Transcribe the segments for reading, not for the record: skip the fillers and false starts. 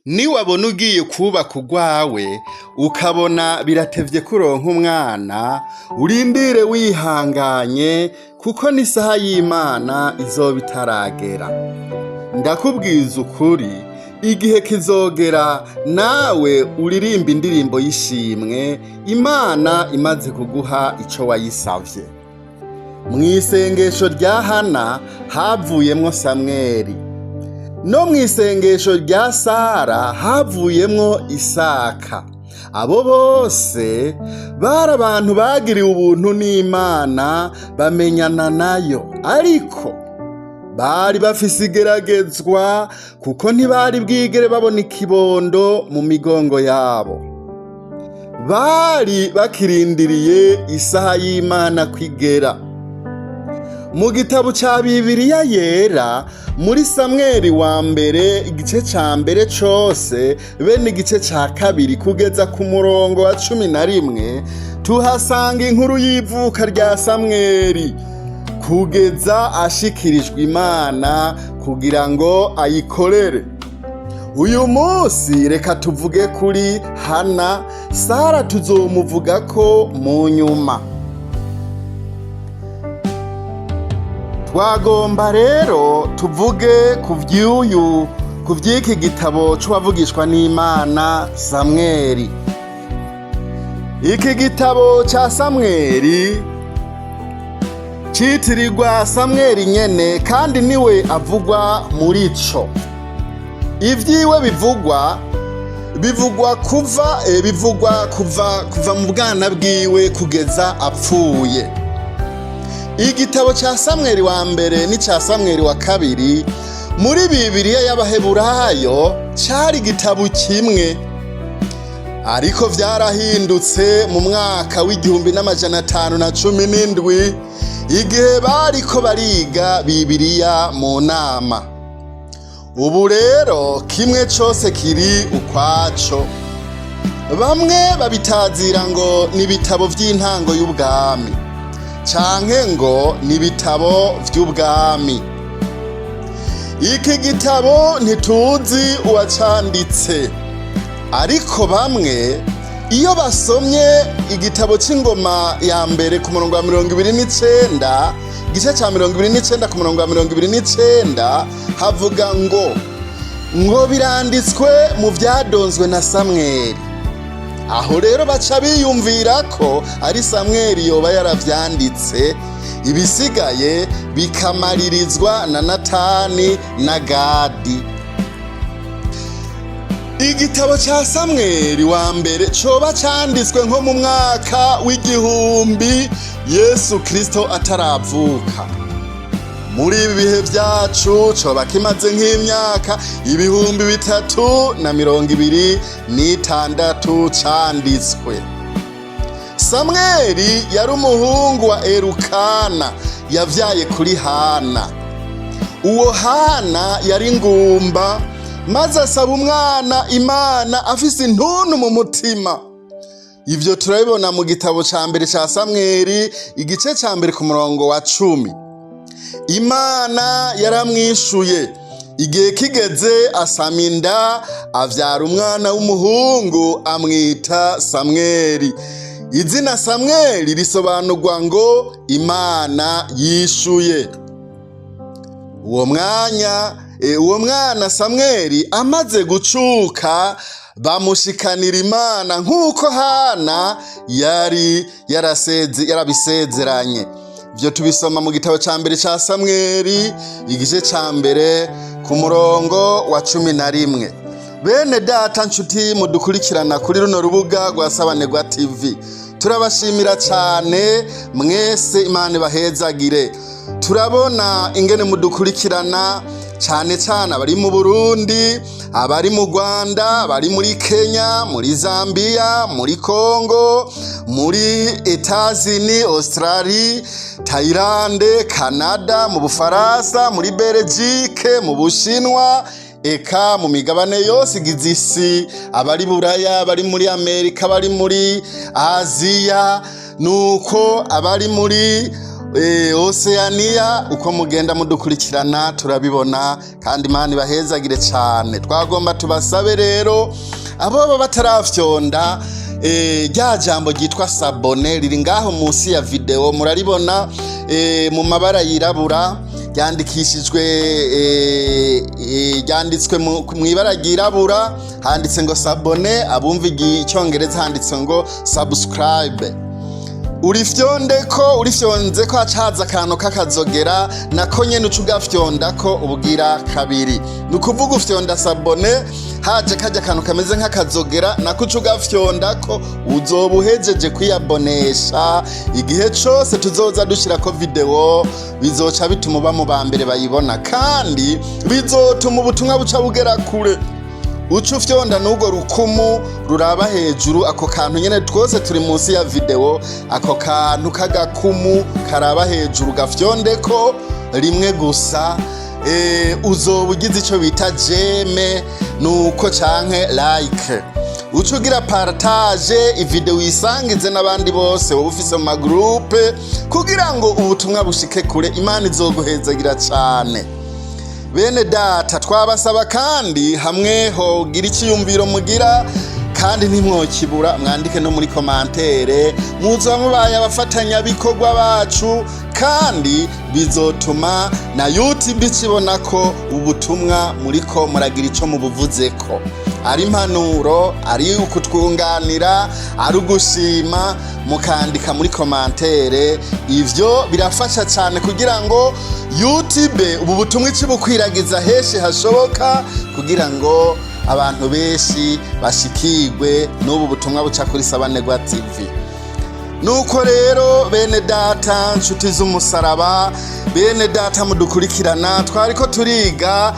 niwabona ugiye kubaka urwawe ukabona biratevye kuronka umwana, urindire wihanganye kuko n'isaha y'Imana izoba itaragera. Ndakubwiza ukuri, igihe kizogera nawe uririmba indirimbo y'ishimwe Imana imaze kuguha ico wayisavye. Mw'isengesho rya Hana havuyemwo Samweli, no mw'isengesho rya Sara havuyemwo Isaka. Abo bose bari abantu bagiriwe ubuntu n'Imana bamenyana nayo, ariko bari bafise igeragezwa kuko ntibari bwigere babona ikibondo mu migongo yabo. Bari bakirindiriye isaha y'Imana kwigera. Mu gitabo ca Bibiliya yera muri Samweli wa mbere igice ca mbere cose bene igice ca kabiri kugeza ku murongo wa 11 tuhasanga inkuru y'ivuka rya Samweli kugeza ashikirijwe Imana kugira ngo ayikorere. Uyu munsi reka tuvuge kuri Hana, Sara tuzomuvugako mu nyuma. Twagomba rero tuvuge ku vy'iki gitabo c'uwavugishwa n'Imana Samweli. Iki gitabo ca Samweli citirirwa Samweli nyene kandi niwe avugwa muri co. Ivyiwe bivugwa kuva mu bwana bwiwe kugeza apfuye. Igitabo ca Samweli wa mbere n'ica Samweli wa kabiri muri Bibiliya y'Abaheburayo cari igitabo kimwe, ariko vyarahindutse mu mwaka w'1517 igihe bariko bariga Bibiliya mu nama. Ubu rero kimwe cose kiri ukwaco. Bamwe babitazira ngo ni ibitabo vy'intango y'ubwami canke ngo ni ibitabo vy'ubwami. Iki gitabo ntituzi uwacanditse, ariko bamwe iyo basomye igitabo c'Ingoma ya mbere ku murongo wa 29 igice ca 29 ku murongo wa 29 havuga ngo biranditswe mu vyadonzwe na Samweli. Aho rero baca biyumvira ko ari Samweli yoba yaravyanditse, ibisigaye bikamaririzwa na Natani na Gadi. Igitabo ca Samweli wa mbere coba canditswe nko mu mwaka w'1000 Yesu Kristo ataravuka. Muri ibi bihe vyacu coba kimaze nk'imyaka 326 canditswe. Samweli yari umuhungu wa Elukana yavyaye kuri Hana. Uwo Hana yari ngumba, maze asaba umwana Imana afise intuntu mu mutima. Ivyo turabibona mu gitabo ca mbere ca Samweli igice ca mbere ku murongo wa 10. Imana yaramwishuye, igihe kigeze asama inda avyara umwana w'umuhungu amwita Samweli. Izina Samweli risobanurwa ngo Imana yishuye. Uwo mwana Samweli amaze gucuka bamushikanira Imana nk'uko Hana yari yarabisezeranye. Vyo tubisoma mu gitabo ca mbere ca Samweli igice ca mbere ku murongo wa 11. Bene data nshuti mudukurikirana kuri runo rubuga rwa Sabanerwa TV, turabashimira cane mwese, Imana ibahezagire. Turabona ingene mudukurikirana cane cane abari mu Burundi, abari mu Rwanda, abari muri Kenya, muri Zambia, muri Congo, muri Etats-Unis, Australie, Thailand, Canada, mu Bufaransa, muri Belgique, mu Bushinwa, eka mu migabane yose igize isi, abari Buraya, abari muri Amerika, abari muri Aziya, nuko abari muri Oceania uko mugenda mudukurikirana turabibona kandi Imana ibahezagire cyane. Twagomba tubasabe rero abo batarafyonda rya jambo ryitwa sabone riri ngaho munsi ya video muraribona mu mabara yirabura yandikishijwe yanditswe mu ibara ryirabura handitse ngo sabone, abumva icyongereza handitse ngo subscribe. urifyondeko hacaza akantu k'akazogera nako nyene ucugafyondako ubwira kabiri. Nukuvuga ufyonda sabone haje kajya akantu kameze nk'akazogera nako ucugafyondako uzoba uhejeje kwiyabonesha. Igihe cose tuzoza dushirako video bizoca bituma uba mu bambere bayibona kandi bizotuma ubutumwa buca bugera kure. Uca ufyonda n'ubwo rukumu ruraba hejuru, ako kantu nyene twose turi munsi ya video, ako kantu k'agakumu karaba hejuru gafyondeko rimwe gusa. Uzoba ugize ico bita jeme nuko canke like. Uca ugira partage ivideo isangize n'abandi bose wowe ufise mu magroupe kugira ngo ubutumwa bushike kure. Imana izoguhezagira cane. Bene data twabasaba kandi hamwe hogira icyiyumviro mugira kandi ntimwokibura mwandike no muri commentaire, muzoba mubaye abafatanya bikorwa bacu kandi bizotuma na YouTube ikibona ko ubutumwa muriko muragira ico mubuvuzeko, ari impanuro, ari ukutwunganira, ari ugushima, mukandika muri commentaire. Ivyo birafasha cyane kugira ngo YouTube ubu butumwa ikibukwiragiza henshi hashoboka kugira ngo abantu benshi bashikirwe n'ubu butumwa buca Kuri Sabanerwa TV. Nuko rero bene data nshuti z'umusaraba, bene data mudukurikirana, twariko turiga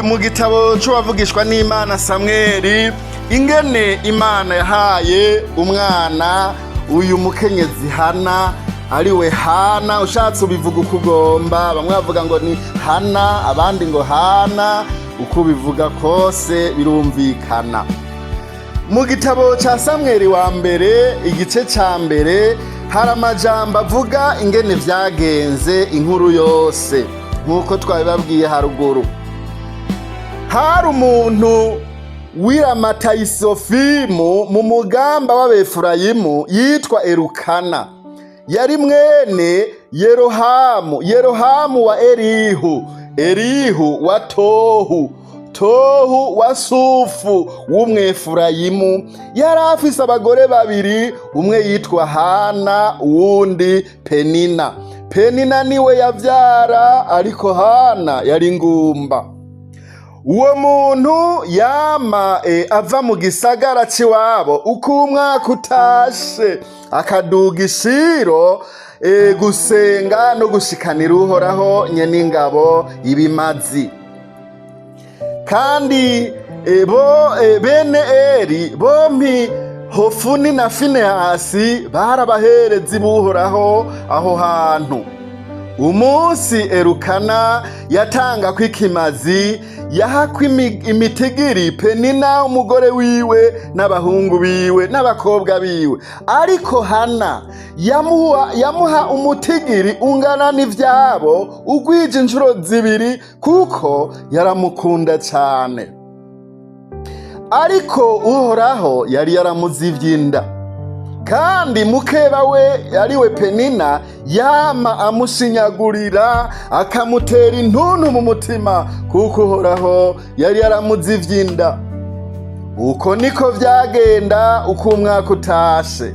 mu gitabo c'uwavugishwa n'Imana Samweli ingene Imana yahaye umwana uyu mukenyezi Hana, ariwe Hana. Ushatse ubivuga ukugomba, bamwe bavuga ngo ni Hana abandi ngo Hana, uko bivuga kose birumvikana. Mu gitabo ca Samweli wa mbere igice ca mbere hari amajambo avuga ingene vyagenze inkuru yose nkuko twabibabwiye haruguru. Hari umuntu w'Iramatayisifimu mu mugamba w'Abefurayimu yitwa Elukana, yari mwene Yerohamu wa Elihu wa Tohu wa Sufu w'Umwefurayimu. Yari afise abagore babiri, umwe yitwa Hana uwundi Penina. Penina niwe yavyara ariko Hana yari ngumba. Uwo muntu yama ava mu gisagara ciwabo uko umwaka utashe akaduga ishiro gusenga no gushikanira Uhoraho nyen'ingabo ibimazi. Kandi bene Eli bompi Hofuni na Finehasi barabaherezi b'Uhoraho aho hantu. Umunsi Elukana yatanga kw'ikimazi yahakwa imitigiri Penina umugore wiwe n'abahungu biwe n'abakobwa biwe, ariko Hana yamuha umutigiri ungana n'ivyabo ugwije inshuro zibiri kuko yaramukunda cyane. Ariko Uhoraho yari yaramuzivye inda, kandi mukeba we ariwe Penina yama amushinyagurira akamutera intuntu mu mutima kuko Uhoraho yari yaramuzivye inda. Uko niko vyagenda uko umwaka utashe.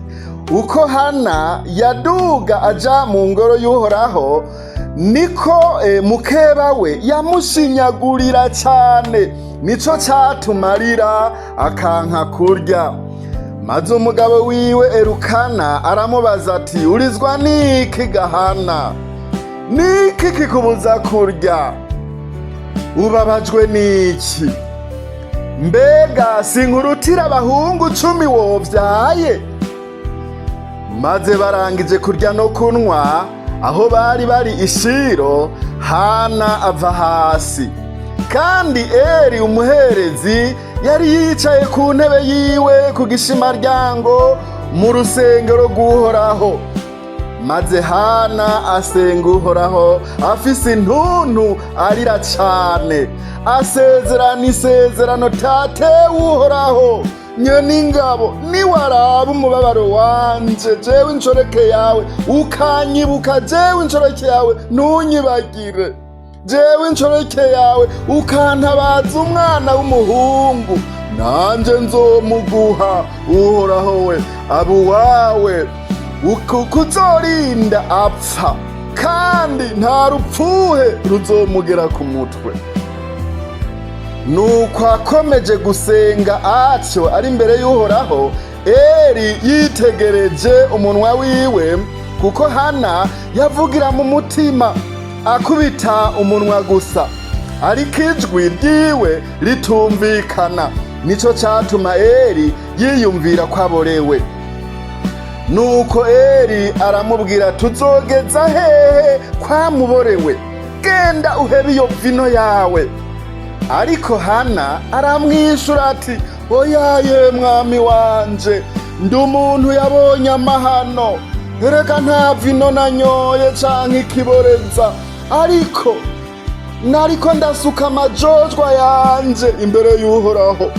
Uko Hana yaduga aja mu ngoro y'Uhoraho niko mukeba we yamushinyagurira cyane, nico catuma arira akanka kurya. Maze umugabo wiwe Elukana aramubaza ati urizwa niki Gahana? Niki kikubuza kurya? Ubabajwe niki? Mbega sinkurutira abahungu 10 wovyaye? Maze barangije kurya no kunwa aho bari ishiro, Hana ava hasi. Kandi Eli umuherezi yari yicaye ku ntebe yiwe ku gishimaryango mu rusengero rw'Uhoraho. maze Hana asenga Uhoraho afise intuntu arira cane, asezerana isezerano tatewe Uhoraho nyene ingabo, niwaraba umubabaro wanje jewe inshoreke yawe ukanyibuka, jewe inshoreke yawe ntunyibagire, jewe inshoreke yawe ukantabaza umwana w'umuhungu, nanje nzomuguha. Uhoraho we abo wawe kuzorinda apfa, kandi nta rupfuhe ruzomugera ku mutwe. Nuko akomeje gusenga atyo ari imbere y'Uhoraho, Eli yitegereje umunwa wiwe, kuko Hana yavugira mu mutima akubita umunwa gusa, ariko ijwi ryiwe ritumvikana. Nico catuma Eli yiyumvira ko aborewe. Nuko Eli aramubwira, tuzogeza hehe kwamuborewe? Genda uhebe iyo vino yawe. Ariko Hana aramwishura ati, oyaye mwami wanje, ndi umuntu yabonye amahano, erega nta vino nanyoye canke ikiboreza, nariko ndasuka amajojwa yanje imbere y'Uhoraho.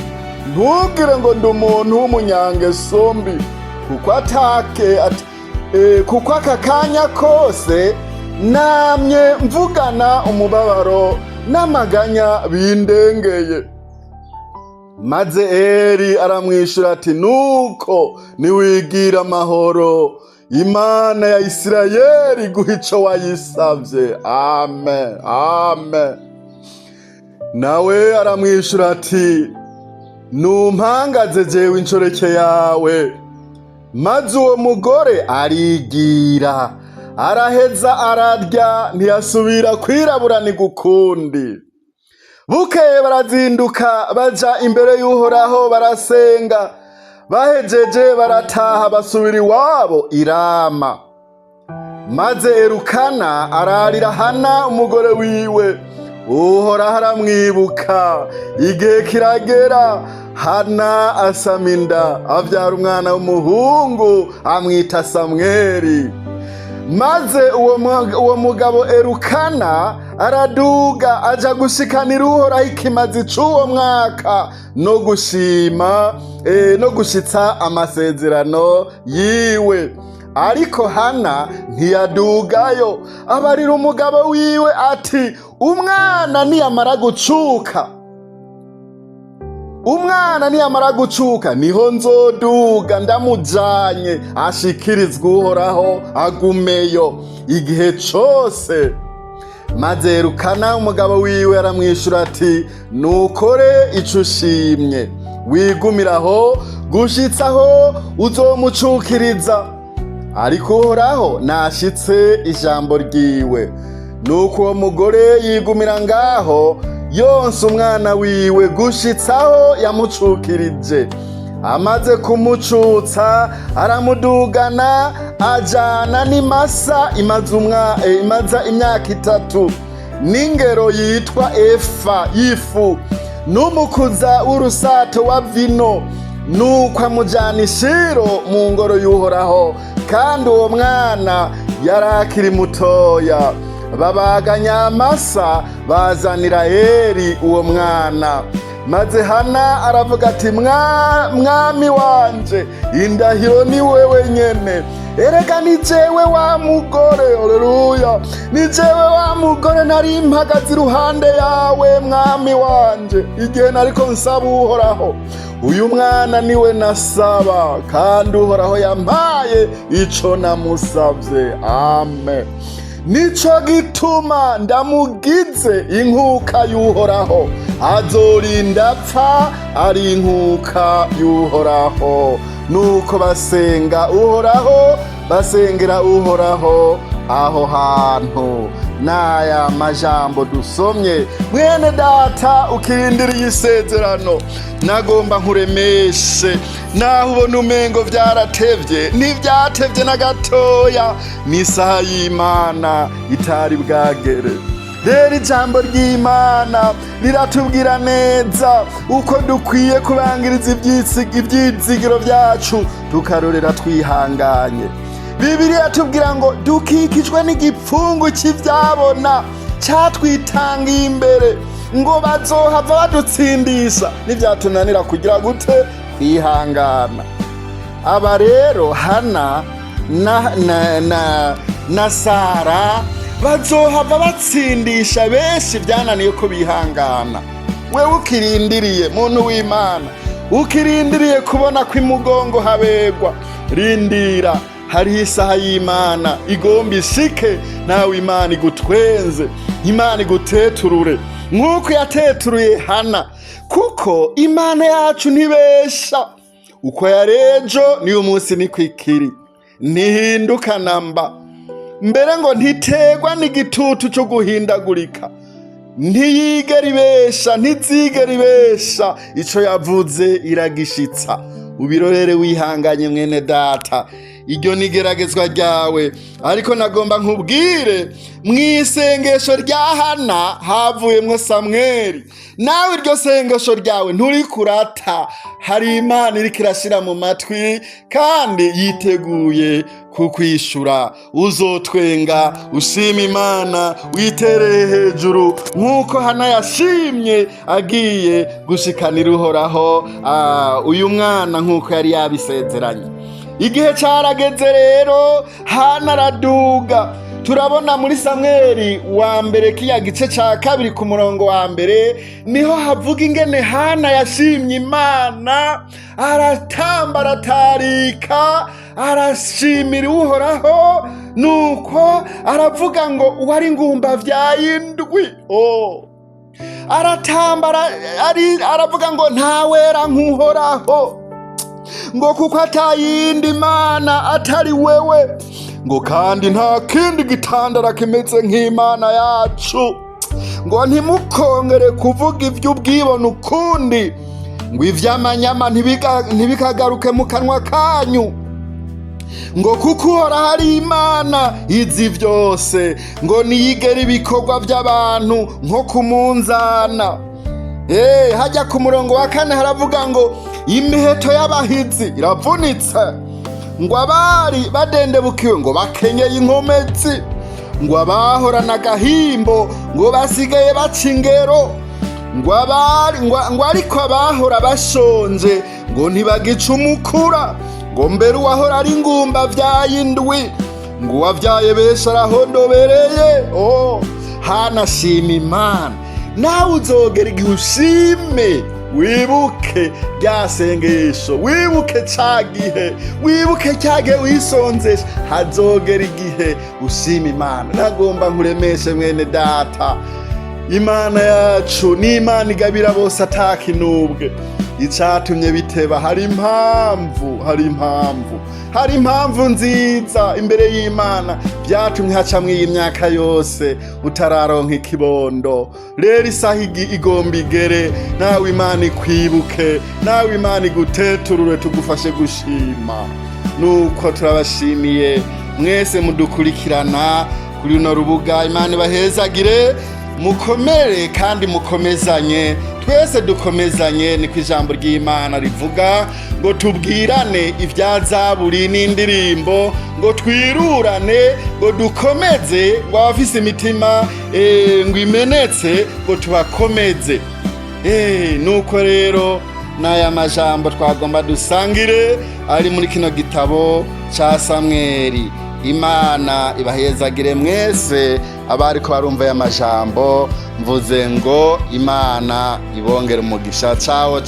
Ntugire ngo ndi umuntu w'umunyangeso mbi, kuko aka kanya kose namye mvugana umubabaro n'amaganya bindengeye. Maze Eli aramwishura ati, nuko niwigira amahoro, Imana ya Isirayeli guha ico wayisavye. Amen, amen. Nawe aramwishura ati, numpangaze jewe inshoreke yawe. Maze uwo mugore arigira, araheza ararya, ntiyasubira kwiraburaniga ukundi. Bukeye barazinduka baja imbere y'Uhoraho barasenga, bahejeje barataha basubira iwabo i Rama. Maze Elukana ararira Hana umugore wiwe, Uhoraho aramwibuka. Igihe kiragera, Hana asama inda, avyara umwana w'umuhungu amwita Samweli. Maze uwo mugabo Elukana araduga aja gushikanira Uhoraho ikimazi c'uwo mwaka, no gushima no gushitsa amasezerano yiwe. Ariko Hana ntiyadugayo, abarira umugabo wiwe ati, umwana niyamara gucuka niho nzoduga ndamujanye ashikirizwe Uhoraho agumeyo igihe cose. Maze Elukana umugabo wiwe aramwishura ati, nukore ico ushimye, wigumiraho gushitsaho uzomucukiriza. Ariko Uhoraho nashitse ijambo ryiwe. Nuko uwo mugore yigumira ngaho yonsa umwana wiwe gushitsaho yamucukirije. Amaze kumucutsa aramudugana, ajana n'imasa imaza imyaka 3 n'ingero yitwa efa y'ifu, n'umukuza w'urusato wa vino. Nuko amujana i Shilo mu ngoro y'Uhoraho, kandi uwo mwana yarakiri mutoya. Babaganya amasa bazanira Eli uwo mwana. Maze Hana aravuga ati, mwami wanje, indahiro ni wewe nyene. Erega ni jewe wa mugore, haleluya, ni jewe wa mugore nari mpagaze iruhande yawe mwami wanje, igihe nariko nsaba Uhoraho. Uyu mwana niwe nasaba, kandi Uhoraho yampaye ico namusavye. Amen. Nico gituma ndamugize inkuka y'Uhoraho, azorinda apfa ari inkuka y'Uhoraho. Nuko basengera Uhoraho aho hantu. Naya majambo dusomye. Mwene data ukirindiriye isezerano, nagomba nkuremeshe, naho ubona umengo vyaratevye, ntivyatevye na gatoya, n'isaha y'Imana itari bwagere. Rero ijambo ry'Imana riratubwira neza uko dukwiye kubangiriza ivyizigiro vyacu, tukarorera twihanganye. Bibiliya tubwira ngo dukikijwe n'igipfungu cy'ivyabona catwitangiye imbere ngo bazohava badutsindisha n'ivyatunanira kugira gute kwihangana. Aba rero Hana na Sara bazohava batsindisha benshi byananiye ko bihangana. Wewe ukirindiriye muntu w'Imana, ukirindiriye kubona ko imugongo habegwa, rindira, hariho isaha y'Imana igomba ishike, nawe Imana igutwenze, Imana iguteturure nk'uko yateturuye Hana, kuko Imana yacu ntibesha. Uko yarejo niyo munsi niko ikiri, ntihinduka namba, mbere ngo ntitegwa n'igitutu cyo guhindagurika, ntiyigera ibesha, ntizigera ibesha, ico yavuze iragishitsa. Ubirorere wihanganye mwene data, iryo nigeragezwa ryawe. Ariko nagomba nkubwire, mwisengesho rya Hana havuyemwo Samweli. Nawe iryo sengesho ryawe nturi kurata, hari Imana iriko irashira mu matwi kandi yiteguye kukwishura. Uzotwenga ushima Imana, witereye hejuru nk'uko Hana yashimye agiye gushikanira Uhoraho uyu mwana nk'uko yari yabisezeranye. Igihe carageze rero Hana araduga. Turabona muri Samweli wa mbere kiya gice ca kabiri ku murongo wa mbere niho havuga ingene Hana yashimye Imana, aratamba aratarika, arashimira Uhoraho, nuko aravuga ngo uwari ngumba vyayindwi. Aratamba aravuga ngo ntawera nk'Uhoraho, ngo kuko atayindi Mana atari wewe, ngo kandi nta kindi gitandara kimeze nk'Imana yacu, ngo ntimukongere kuvuga ivy'ubwibone ukundi, ngo ivy'amanyama ntibikagaruke mu kanwa kanyu, ngo kuko Uhoraho ari Imana izi vyose, ngo niyigera ibikorwa vy'abantu nko kumunzana. Hajya ku murongo wa 4 haravuga ngo imiheto y'abahizi iravunitse, ngo abari badendebukiwe ngo bakenyeye inkomezi, ngo abahorana agahimbo ngo basigaye baca ingero, ngo ariko abahora bashonje ngo ntibagica umukura, ngo mbere uwahora ari ingumba vyayindwi, ngo uwavyaye benshi arahondobereye. Hana shima Imana, nawe uzogera igihe ushime, wibuke rya sengesho, wibuke cya gihe wisonzesha, hazogera igihe ushima Imana. Nagomba nkuremeshe mwene data, Imana yacu ni Imana igabira bose atakinubwe. Icatumye biteba hari impamvu nziza imbere y'Imana byatumye hacamwe iyi myaka yose utararonka ikibondo. Rero isaha igomba igere, nawe Imana ikwibuke, nawe Imana iguteturure, tugufashe gushima. Nuko turabashimiye mwese mudukurikirana kuri runo rubuga. Imana ibahezagire, mukomere kandi mukomezanye, twese dukomezanye. Niko ijambo ry'Imana rivuga ngo tubwirane ibya zaburi n'indirimbo, ngo twirurane, ngo dukomeze, ngo abafise imitima ngo imenetse ngo tubakomeze. Nuko rero n'aya majambo twagomba dusangire ari muri kino gitabo ca Samweli. Imana ibahezagire mwese abariko barumva aya majambo. Mvuze ngo Imana ibongere umugisha. Ciao.